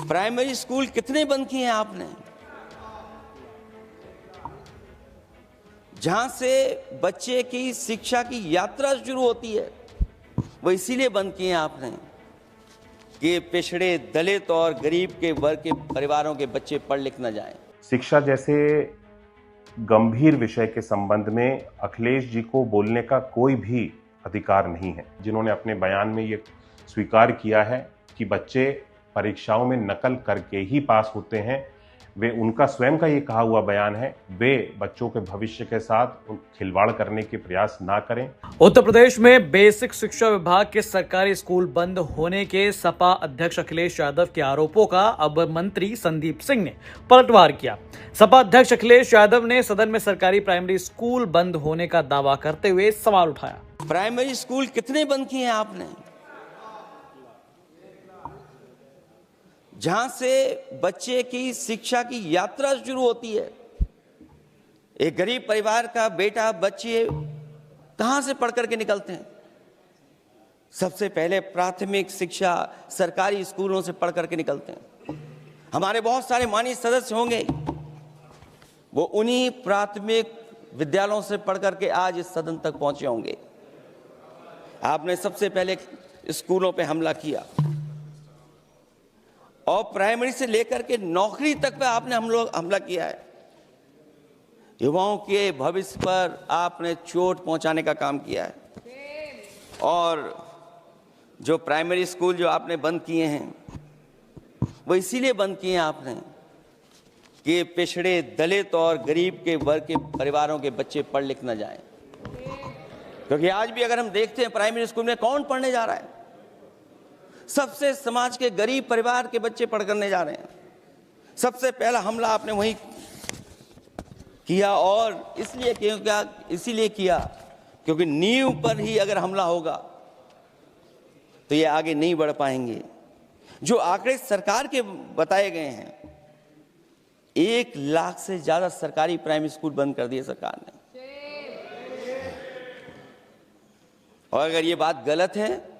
Primary school कितने बंद किए हैं आपने? जहां से बच्चे की शिक्षा की यात्रा शुरू होती है, वो इसीलिए बंद किए हैं आपने कि पिछड़े, दलित और गरीब के वर्ग के परिवारों के बच्चे पढ़ लिख न जाएं। शिक्षा जैसे गंभीर विषय के संबंध में अखिलेश जी को बोलने का कोई भी अधिकार नहीं है। जिन्होंने अपने बयान में ये स्वीकार किया है कि बच्चे परीक्षाओं में नकल करके ही पास होते हैं, वे उनका स्वयं का ये कहा हुआ बयान है, वे बच्चों के भविष्य के साथ खिलवाड़ करने के प्रयास ना करें। उत्तर प्रदेश में बेसिक शिक्षा विभाग के सरकारी स्कूल बंद होने के सपा अध्यक्ष अखिलेश यादव के आरोपों का अब मंत्री संदीप सिंह ने पलटवार किया। सपा अध्यक्ष अखिलेश यादव ने सदन में सरकारी प्राइमरी स्कूल बंद होने का दावा करते हुए सवाल उठाया। प्राइमरी स्कूल कितने बंद किए हैं आपने? जहां से बच्चे की शिक्षा की यात्रा शुरू होती है। एक गरीब परिवार का बेटा, बच्चे कहां से पढ़ करके निकलते हैं? सबसे पहले प्राथमिक शिक्षा सरकारी स्कूलों से पढ़ करके निकलते हैं। हमारे बहुत सारे माननीय सदस्य होंगे, वो उन्हीं प्राथमिक विद्यालयों से पढ़ करके आज इस सदन तक पहुंचे होंगे। आपने सबसे पहले स्कूलों पे हमला किया और प्राइमरी से लेकर के नौकरी तक पे आपने हमला किया है। युवाओं के भविष्य पर आपने चोट पहुंचाने का काम किया है। और जो प्राइमरी स्कूल जो आपने बंद किए हैं, वो इसीलिए बंद किए हैं आपने कि पिछड़े, दलित और गरीब के वर्ग के परिवारों के बच्चे पढ़ लिख न जाएं। क्योंकि आज भी अगर हम देखते हैं प्राइमरी स्कूल में कौन पढ़ने जा रहा है? सबसे समाज के गरीब परिवार के बच्चे पढ़ करने जा रहे हैं। सबसे पहला हमला आपने वही किया, और इसीलिए किया क्योंकि नींव पर ही अगर हमला होगा तो ये आगे नहीं बढ़ पाएंगे। जो आंकड़े सरकार के बताए गए हैं, 1 लाख से ज्यादा सरकारी प्राइमरी स्कूल बंद कर दिए सरकार ने। और अगर ये बात गलत है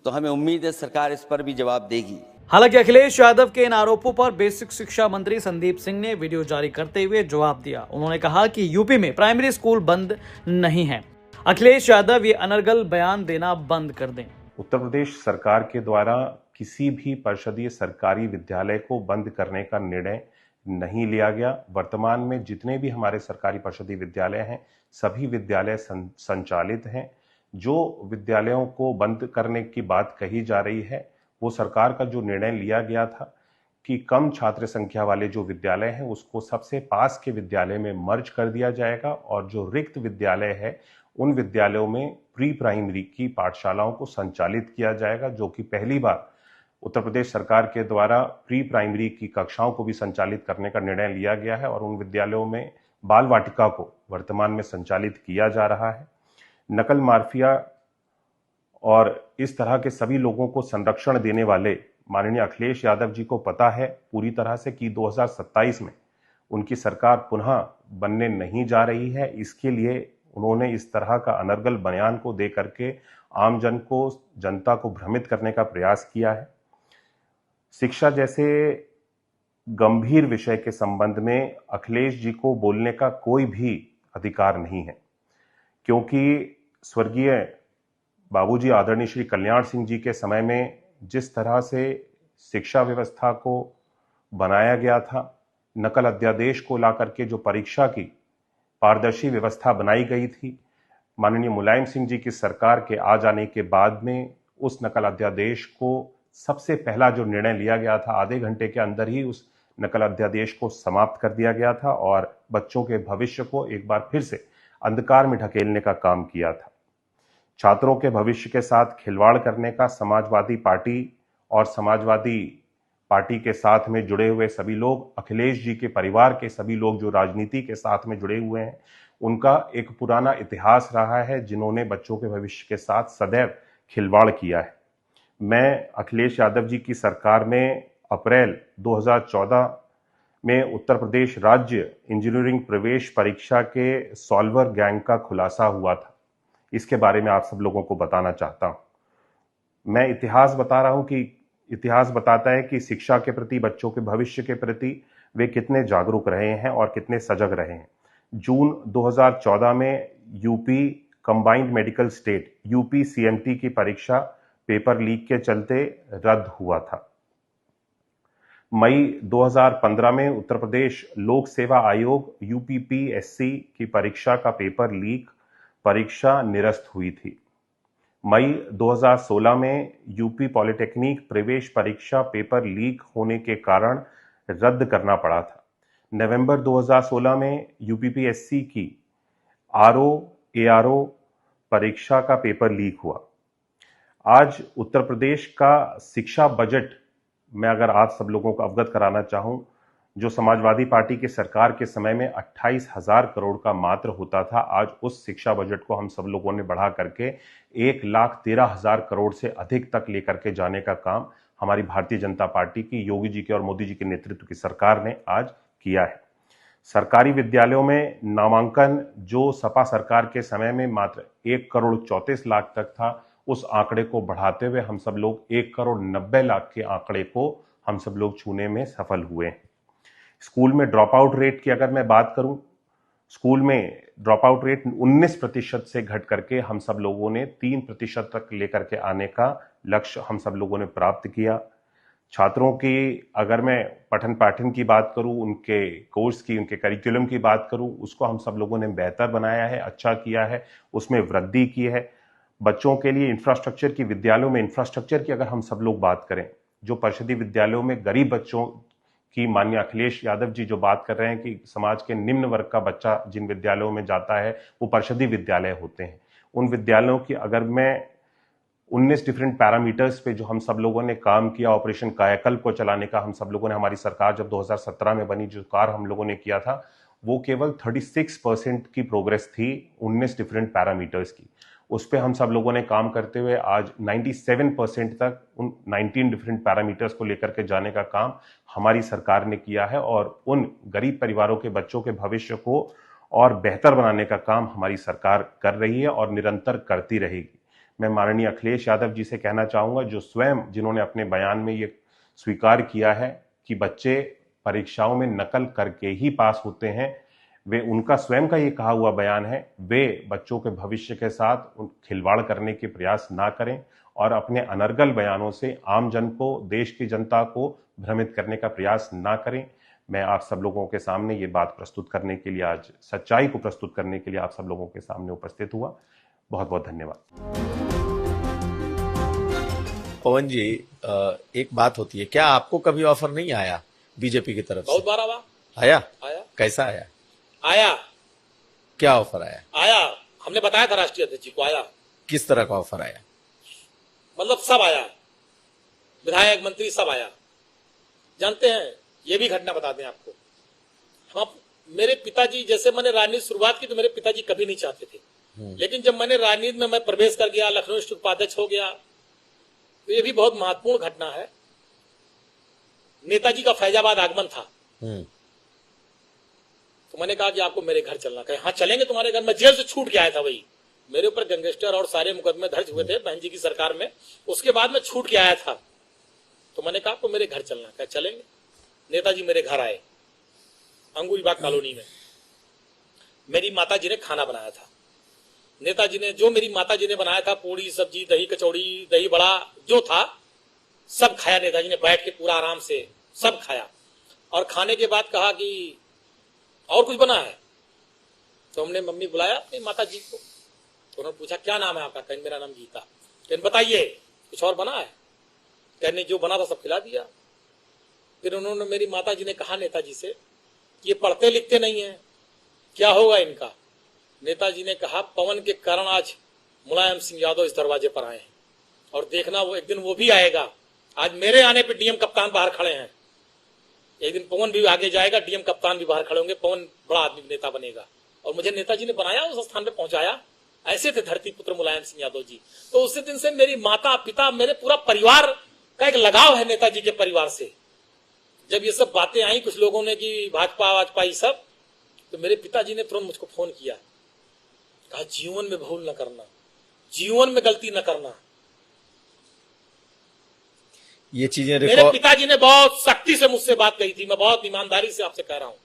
तो हमें उम्मीद है सरकार इस पर भी जवाब देगी। हालांकि अखिलेश यादव के इन आरोपों पर बेसिक शिक्षा मंत्री संदीप सिंह ने वीडियो जारी करते हुए जवाब दिया। उन्होंने कहा कि यूपी में प्राइमरी स्कूल बंद नहीं है। अखिलेश यादव ये अनर्गल बयान देना बंद कर दें। उत्तर प्रदेश सरकार के द्वारा किसी भी परिषदीय सरकारी विद्यालय को बंद करने का निर्णय नहीं लिया गया। वर्तमान में जितने भी हमारे सरकारी परिषदीय विद्यालय हैं, सभी विद्यालय संचालित हैं। जो विद्यालयों को बंद करने की बात कही जा रही है, वो सरकार का जो निर्णय लिया गया था कि कम छात्र संख्या वाले जो विद्यालय हैं उसको सबसे पास के विद्यालय में मर्ज कर दिया जाएगा, और जो रिक्त विद्यालय है उन विद्यालयों में प्री प्राइमरी की पाठशालाओं को संचालित किया जाएगा, जो कि पहली बार उत्तर प्रदेश सरकार के द्वारा प्री प्राइमरी की कक्षाओं को भी संचालित करने का निर्णय लिया गया है। और उन विद्यालयों में बाल वाटिका को वर्तमान में संचालित किया जा रहा है। नकल माफिया और इस तरह के सभी लोगों को संरक्षण देने वाले माननीय अखिलेश यादव जी को पता है पूरी तरह से कि 2027 में उनकी सरकार पुनः बनने नहीं जा रही है। इसके लिए उन्होंने इस तरह का अनर्गल बयान को दे करके आम जनता को भ्रमित करने का प्रयास किया है। शिक्षा जैसे गंभीर विषय के संबंध में अखिलेश जी को बोलने का कोई भी अधिकार नहीं है, क्योंकि स्वर्गीय बाबूजी आदरणीय श्री कल्याण सिंह जी के समय में जिस तरह से शिक्षा व्यवस्था को बनाया गया था, नकल अध्यादेश को ला करके जो परीक्षा की पारदर्शी व्यवस्था बनाई गई थी, माननीय मुलायम सिंह जी की सरकार के आ जाने के बाद में उस नकल अध्यादेश को सबसे पहला जो निर्णय लिया गया था, आधे घंटे के अंदर ही उस नकल अध्यादेश को समाप्त कर दिया गया था और बच्चों के भविष्य को एक बार फिर से अंधकार में ढकेलने का काम किया था। छात्रों के भविष्य के साथ खिलवाड़ करने का समाजवादी पार्टी और समाजवादी पार्टी के साथ में जुड़े हुए सभी लोग, अखिलेश जी के परिवार के सभी लोग जो राजनीति के साथ में जुड़े हुए हैं, उनका एक पुराना इतिहास रहा है, जिन्होंने बच्चों के भविष्य के साथ सदैव खिलवाड़ किया है। मैं अखिलेश यादव जी की सरकार में अप्रैल 2014 में उत्तर प्रदेश राज्य इंजीनियरिंग प्रवेश परीक्षा के सॉल्वर गैंग का खुलासा हुआ था। इसके बारे में आप सब लोगों को बताना चाहता हूं। मैं इतिहास बता रहा हूं कि इतिहास बताता है कि शिक्षा के प्रति, बच्चों के भविष्य के प्रति वे कितने जागरूक रहे हैं और कितने सजग रहे हैं। जून 2014 में UP combined medical state UP CMT की परीक्षा पेपर लीक के चलते रद्द हुआ था। मई 2015 में उत्तर प्रदेश लोक सेवा आयोग यूपीपीएससी की परीक्षा का पेपर लीक, परीक्षा निरस्त हुई थी। मई 2016 में यूपी पॉलिटेक्निक प्रवेश परीक्षा पेपर लीक होने के कारण रद्द करना पड़ा था। नवंबर 2016 में यूपीपीएससी की आरओ एआरओ परीक्षा का पेपर लीक हुआ। आज उत्तर प्रदेश का शिक्षा बजट मैं अगर आज सब लोगों को अवगत कराना चाहूं, जो समाजवादी पार्टी की सरकार के समय में 28,000 करोड़ का मात्र होता था, आज उस शिक्षा बजट को हम सब लोगों ने बढ़ा करके 1,13,000 करोड़ से अधिक तक लेकर के जाने का काम हमारी भारतीय जनता पार्टी की, योगी जी के और मोदी जी के नेतृत्व की सरकार ने आज किया है। सरकारी विद्यालयों में नामांकन जो सपा सरकार के समय में मात्र 1,34,00,000 तक था, उस आंकड़े को बढ़ाते हुए हम सब लोग 1,90,00,000 के आंकड़े को हम सब लोग छूने में सफल हुए हैं। स्कूल में ड्रॉप आउट रेट की अगर मैं बात करूं, स्कूल में ड्रॉप आउट रेट 19% से घट करके हम सब लोगों ने 3% तक लेकर के आने का लक्ष्य हम सब लोगों ने प्राप्त किया। छात्रों की अगर मैं पठन पाठन की बात करूं, उनके कोर्स की, उनके करिकुलम की बात करूं, उसको हम सब लोगों ने बेहतर बनाया है, अच्छा किया है, उसमें वृद्धि की है। बच्चों के लिए इंफ्रास्ट्रक्चर की, विद्यालयों में इंफ्रास्ट्रक्चर की अगर हम सब लोग बात करें, जो परिषदीय विद्यालयों में गरीब बच्चों की माननीय अखिलेश यादव जी जो बात कर रहे हैं कि समाज के निम्न वर्ग का बच्चा जिन विद्यालयों में जाता है वो परिषदीय विद्यालय होते हैं, उन विद्यालयों की अगर मैं 19 डिफरेंट पैरामीटर्स पे जो हम सब लोगों ने काम किया, ऑपरेशन कायाकल्प को चलाने का हम सब लोगों ने, हमारी सरकार जब 2017 में बनी, जो कार्य हम लोगों ने किया था वो केवल 36% की प्रोग्रेस थी 19 डिफरेंट पैरामीटर्स की। उस पर हम सब लोगों ने काम करते हुए आज 97% तक उन 19 डिफरेंट पैरामीटर्स को लेकर के जाने का काम हमारी सरकार ने किया है और उन गरीब परिवारों के बच्चों के भविष्य को और बेहतर बनाने का काम हमारी सरकार कर रही है और निरंतर करती रहेगी। मैं माननीय अखिलेश यादव जी से कहना चाहूंगा, जो स्वयं जिन्होंने अपने बयान में ये स्वीकार किया है कि बच्चे परीक्षाओं में नकल करके ही पास होते हैं, वे, उनका स्वयं का ये कहा हुआ बयान है, वे बच्चों के भविष्य के साथ खिलवाड़ करने के प्रयास ना करें और अपने अनर्गल बयानों से आम जन को, देश की जनता को भ्रमित करने का प्रयास ना करें। मैं आप सब लोगों के सामने ये बात प्रस्तुत करने के लिए, आज सच्चाई को प्रस्तुत करने के लिए आप सब लोगों के सामने उपस्थित हुआ। बहुत बहुत धन्यवाद। पवन जी, एक बात होती है, क्या आपको कभी ऑफर नहीं आया बीजेपी की तरफ से? बहुत बार आया। कैसा आया? क्या ऑफर आया? हमने बताया था राष्ट्रीय अध्यक्ष जी को। आया। किस तरह का ऑफर आया? मतलब सब आया, विधायक, मंत्री सब आया। जानते हैं, ये भी घटना बता दें आपको, हम, मेरे पिताजी, जैसे मैंने राजनीति शुरुआत की तो मेरे पिताजी कभी नहीं चाहते थे, लेकिन जब मैंने राजनीति में मैं प्रवेश कर गया, लखनऊ डिस्ट्रिक्ट उपाध्यक्ष हो गया, तो ये भी बहुत महत्वपूर्ण घटना है। नेताजी का फैजाबाद आगमन था, तो मैंने कहा कि आपको मेरे घर चलना। कहे हाँ चलेंगे तुम्हारे घर। मैं जेल से छूट के आया था, वही मेरे ऊपर गैंगस्टर और सारे मुकदमे दर्ज हुए थे बहन जी की सरकार में, उसके बाद मैं छूट के आया था। तो मैंने कहा आपको मेरे घर चलना। कहे चलेंगे। नेताजी मेरे घर आए, अंगूरीबाग कॉलोनी में। मेरी माता जी ने खाना बनाया था। नेताजी ने, जो मेरी माता जी ने बनाया था, पूड़ी सब्जी, दही कचौड़ी, दही बड़ा जो था सब खाया। नेताजी ने बैठ के पूरा आराम से सब खाया और खाने के बाद कहा कि और कुछ बना है? तो हमने मम्मी बुलाया अपनी माता जी को, तो उन्होंने पूछा क्या नाम है आपका? कहने मेरा नाम गीता। कहने बताइए कुछ और बना है? कहने जो बना था सब खिला दिया। फिर उन्होंने, मेरी माता जी ने कहा नेताजी से, ये पढ़ते लिखते नहीं है, क्या होगा इनका? नेताजी ने कहा पवन के कारण आज मुलायम सिंह यादव इस दरवाजे पर आए हैं और देखना वो एक दिन वो भी आएगा। आज मेरे आने पे डीएम कप्तान बाहर खड़े हैं, एक दिन पवन भी आगे जाएगा, डीएम कप्तान भी बाहर खड़े होंगे, पवन बड़ा आदमी नेता बनेगा। और मुझे नेताजी ने बनाया, उस स्थान पे पहुंचाया। ऐसे थे धरती पुत्र मुलायम सिंह यादव जी। तो उसी दिन से मेरी माता, पिता, मेरे पूरा परिवार का एक लगाव है नेताजी के परिवार से। जब ये सब बातें आई कुछ लोगों ने कि भाजपा वाजपा ये सब, तो मेरे पिताजी ने तुरंत मुझको फोन किया, कहा जीवन में भूल न करना, जीवन में गलती न करना। ये चीजें मेरे पिताजी ने बहुत सख्ती से मुझसे बात कही थी, मैं बहुत ईमानदारी से आपसे कह रहा हूं।